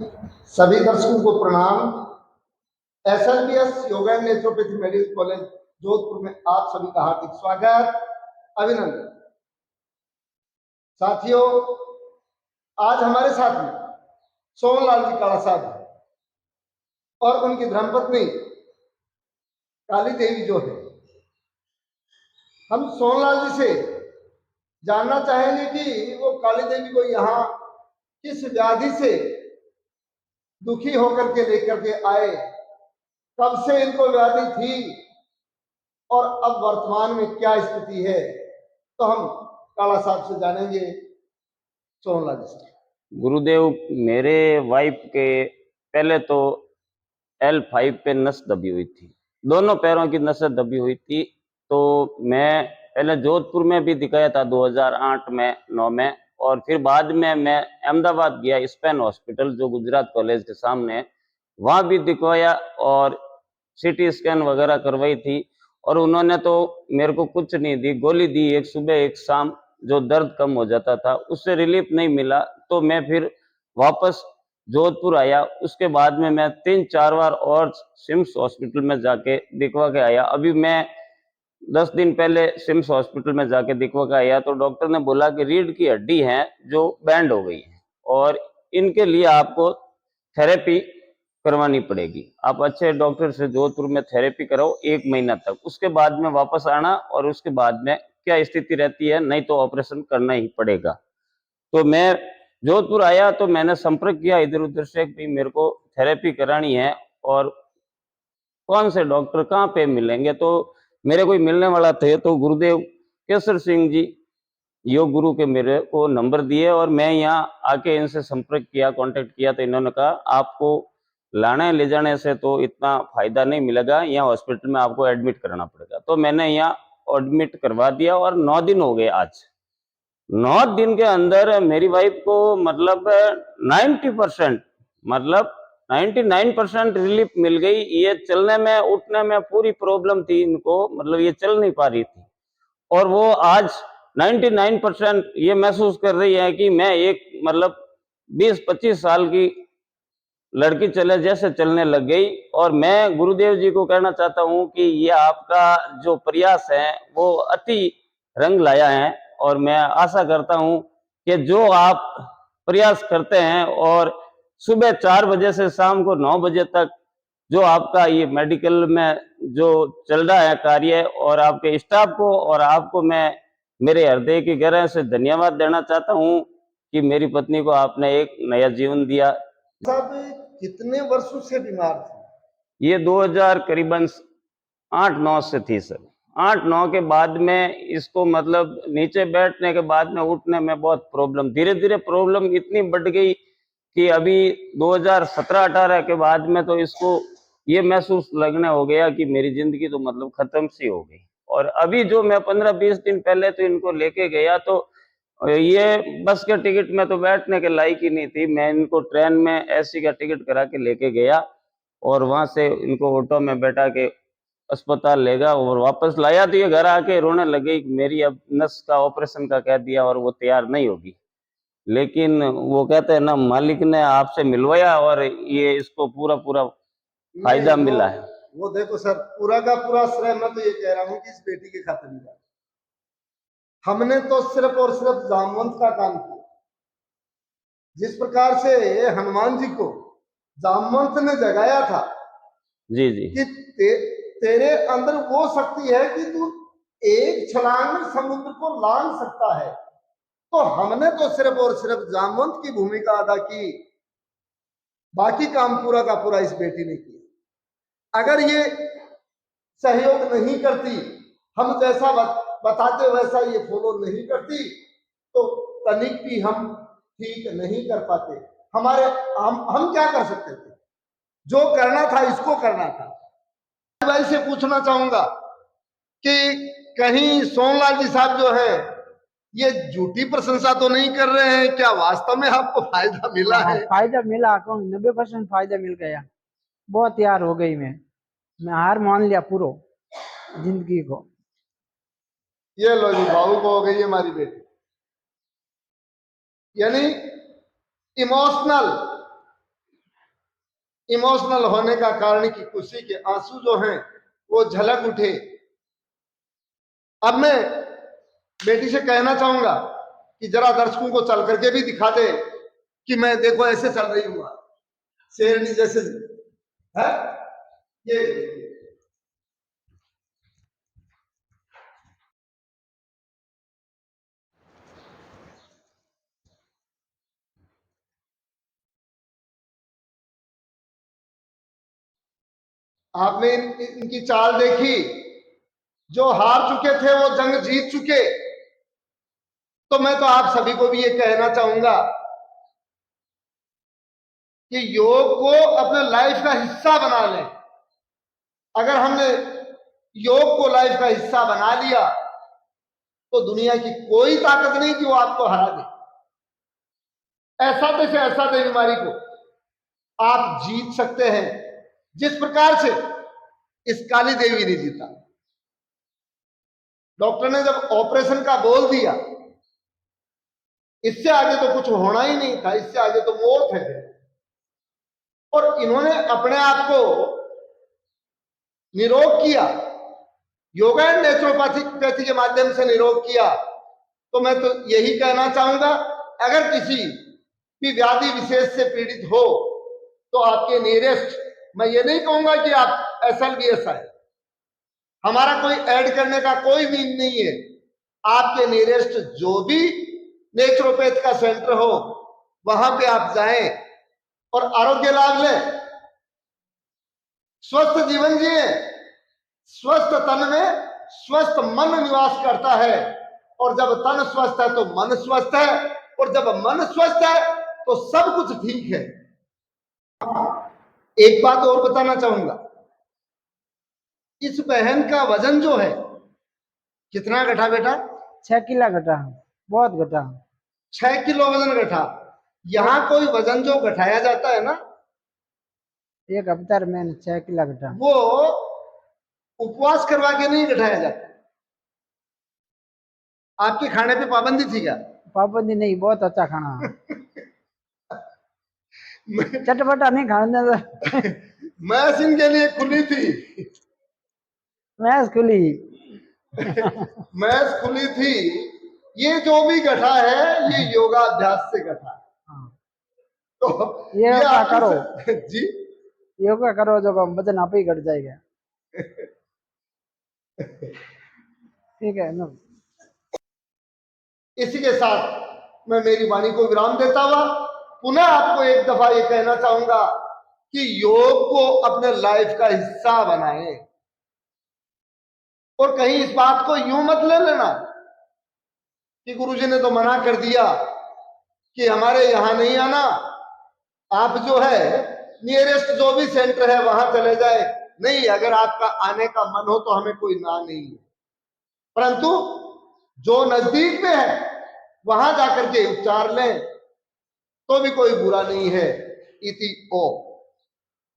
सभी दर्शकों को प्रणाम। SLBS yoga and naturopathy medical college Jodhpur में आप सभी का हार्दिक स्वागत, अभिनंदन। साथियों, आज हमारे साथ में सोनलाल जी काला साहब और उनकी धर्मपत्नी काली देवी जो है, हम सोनलाल जी से जानना चाहेंगे कि वो काली देवी को यहाँ किस व्याधि से दुखी होकर के लेकर के आए, कब से इनको व्याधि थी और अब वर्तमान में क्या स्थिति है, तो हम काला साहब से जानेंगे। सोनलाल जी साहब। गुरुदेव, मेरे वाइफ के पहले तो L5 पे नस दबी हुई थी, दोनों पैरों की नसें दबी हुई थी। तो मैं पहले जोधपुर में भी दिखाया था 2008 में 9 में, और फिर बाद में मैं अहमदाबाद गया, स्पेन हॉस्पिटल जो गुजरात कॉलेज के सामने है, वहाँ भी दिखवाया और सीटी स्कैन वगैरह करवाई थी। और उन्होंने तो मेरे को कुछ नहीं दी, गोली दी एक सुबह एक शाम, जो दर्द कम हो जाता था, उससे रिलीफ नहीं मिला। तो मैं फिर वापस जोधपुर आया। उसके बाद में मैं 3-4 बार और सिम्स हॉस्पिटल में जाके दिखवा के आया। अभी मैं 10 दिन पहले सिम्स हॉस्पिटल में जाके दिखवा के आया, तो डॉक्टर ने बोला कि रीढ़ की हड्डी है जो बैंड हो गई है और इनके लिए आपको थेरेपी करवानी पड़ेगी। आप अच्छे डॉक्टर से जोधपुर में थेरेपी कराओ 1 महीना तक, उसके बाद में वापस आना और उसके बाद में क्या स्थिति रहती है, नहीं तो ऑपरेशन करना ही पड़ेगा। तो मैं जोधपुर आया तो मैंने संपर्क किया इधर उधर से कि मेरे को थेरेपी करानी है और कौन से डॉक्टर कहाँ पे मिलेंगे। तो मेरे कोई मिलने वाला थे, तो गुरुदेव केसर सिंह जी योग गुरु के मेरे को नंबर दिए और मैं यहाँ आके इनसे संपर्क किया, कांटेक्ट किया। तो इन्होंने कहा आपको लाने ले जाने से तो इतना फायदा नहीं मिलेगा, यहाँ हॉस्पिटल में आपको एडमिट कराना पड़ेगा। तो मैंने यहाँ एडमिट करवा दिया और 9 दिन हो गए। आज 9 दिन के अंदर मेरी वाइफ को मतलब 90% मतलब 99% रिलीफ मिल गई। ये चलने में उठने में पूरी प्रॉब्लम थी इनको, मतलब ये चल नहीं पा रही थी, और वो आज 99% ये महसूस कर रही है कि मैं एक मतलब 20-25 साल की लड़की चले जैसे चलने लग गई। और मैं गुरुदेव जी को कहना चाहता हूँ कि ये आपका जो प्रयास है वो अति रंग लाया है, और मैं आशा करता हूँ कि जो आप प्रयास करते हैं और सुबह 4 बजे से शाम को 9 बजे तक जो आपका ये मेडिकल में जो चल रहा है कार्य, और आपके स्टाफ को और आपको मैं मेरे हृदय की गहराई से धन्यवाद देना चाहता हूँ कि मेरी पत्नी को आपने एक नया जीवन दिया। साहब, कितने वर्षों से बीमार थे? ये 2000 करीबन 8-9 से थी सर। 8-9 के बाद में इसको मतलब नीचे बैठने के बाद में उठने में बहुत प्रॉब्लम, धीरे धीरे प्रॉब्लम इतनी बढ़ गई कि अभी 2017-18 के बाद में तो इसको ये महसूस लगने हो गया कि मेरी जिंदगी तो मतलब खत्म सी हो गई। और अभी जो मैं 15-20 दिन पहले तो इनको लेके गया, तो ये बस के टिकट में तो बैठने के लायक ही नहीं थी। मैं इनको ट्रेन में एसी का टिकट करा के लेके गया और वहां से इनको ऑटो में बैठा के अस्पताल ले गया और वापस लाया। तो ये घर आके रोने लगे, मेरी अब नस का ऑपरेशन का कह दिया और वो तैयार नहीं होगी। लेकिन वो कहते हैं ना, मालिक ने आपसे मिलवाया और ये इसको पूरा पूरा फायदा मिला है। वो देखो सर, पूरा का पूरा श्रेय मैं तो ये कह रहा हूँ कि इस बेटी के खातिर मिला। हमने तो सिर्फ और सिर्फ जामवंत का काम किया। जिस प्रकार से हनुमान जी को जामवंत ने जगाया था जी जी कि तेरे अंदर वो शक्ति है कि तू एक छलांग में समुद्र को लांघ सकता है, तो हमने तो सिर्फ और सिर्फ जामवंत की भूमिका अदा की, बाकी काम पूरा का पूरा इस बेटी ने किया। अगर ये सहयोग नहीं करती, हम जैसा बताते वैसा ये फॉलो नहीं करती, तो तनिक भी हम ठीक नहीं कर पाते। हमारे हम क्या कर सकते थे? जो करना था इसको करना था। भाई से पूछना चाहूंगा कि कहीं सोनलाल जी साहब जो है ये झूठी प्रशंसा तो नहीं कर रहे हैं? क्या वास्तव में आपको फायदा मिला है? फायदा मिला, 90% फायदा मिल गया। बहुत तैयार हो गई मैं हार मान लिया पूरा जिंदगी को। ये लो जी, भावुक हो गई हमारी बेटी। यानी इमोशनल इमोशनल होने का कारण कि खुशी के आंसू जो हैं वो झलक उठे। अब मैं बेटी से कहना चाहूंगा कि जरा दर्शकों को चल करके भी दिखा दे कि मैं देखो ऐसे चल रही हूं, शेरनी जैसे है ये। आपने इनकी चाल देखी, जो हार चुके थे वो जंग जीत चुके। तो मैं तो आप सभी को भी ये कहना चाहूंगा कि योग को अपने लाइफ का हिस्सा बना लें। अगर हमने योग को लाइफ का हिस्सा बना लिया तो दुनिया की कोई ताकत नहीं कि वो आपको हरा दे। ऐसा से ऐसा दे बीमारी को आप जीत सकते हैं, जिस प्रकार से इस काली देवी ने जीता। डॉक्टर ने जब ऑपरेशन का बोल दिया, इससे आगे तो कुछ होना ही नहीं था, इससे आगे तो मौत है। और इन्होंने अपने आप को निरोग किया, योगा एंड नेचुरोपैथी के माध्यम से निरोग किया। तो मैं तो यही कहना चाहूंगा, अगर किसी भी व्याधि विशेष से पीड़ित हो तो आपके नियरेस्ट, मैं ये नहीं कहूंगा कि आप SLBS है, हमारा कोई ऐड करने का कोई मीन नहीं है। आपके नियरेस्ट जो भी नेचुरोपैथ का सेंटर हो वहां पे आप जाएं और आरोग्य लाभ लें, स्वस्थ जीवन जिए। स्वस्थ तन में स्वस्थ मन निवास करता है, और जब तन स्वस्थ है तो मन स्वस्थ है, और जब मन स्वस्थ है तो सब कुछ ठीक है। एक बात और बताना चाहूंगा, इस बहन का वजन जो है कितना घटा बेटा? 6 किलो घटा, बहुत घटा। 6 किलो वजन घटा। यहाँ कोई वजन जो घटाया जाता है ना, एक हफ्ते में 6 किलो घटा। वो उपवास करवा के नहीं घटाया जाता। आपके खाने पे पाबंदी थी क्या? पाबंदी नहीं, बहुत अच्छा खाना। चटपटा नहीं खाने देता। मैस इनके लिए खुली थी, मैस खुली। मैस खुली थी। ये जो भी घटा है ये योगाभ्यास से घटा। तो ये योगा करो जी, योगा करो जो वजन आप ही घट जाएगा। ठीक है ना। इसी के साथ मैं मेरी वाणी को विराम देता हुआ पुनः आपको एक दफा ये कहना चाहूंगा कि योग को अपने लाइफ का हिस्सा बनाएं, और कहीं इस बात को यूं मत ले लेना कि गुरुजी ने तो मना कर दिया कि हमारे यहां नहीं आना, आप जो है नियरेस्ट जो भी सेंटर है वहां चले जाए। नहीं, अगर आपका आने का मन हो तो हमें कोई ना नहीं है, परंतु जो नजदीक में है वहां जाकर के उपचार लें तो भी कोई बुरा नहीं है। इति ओ।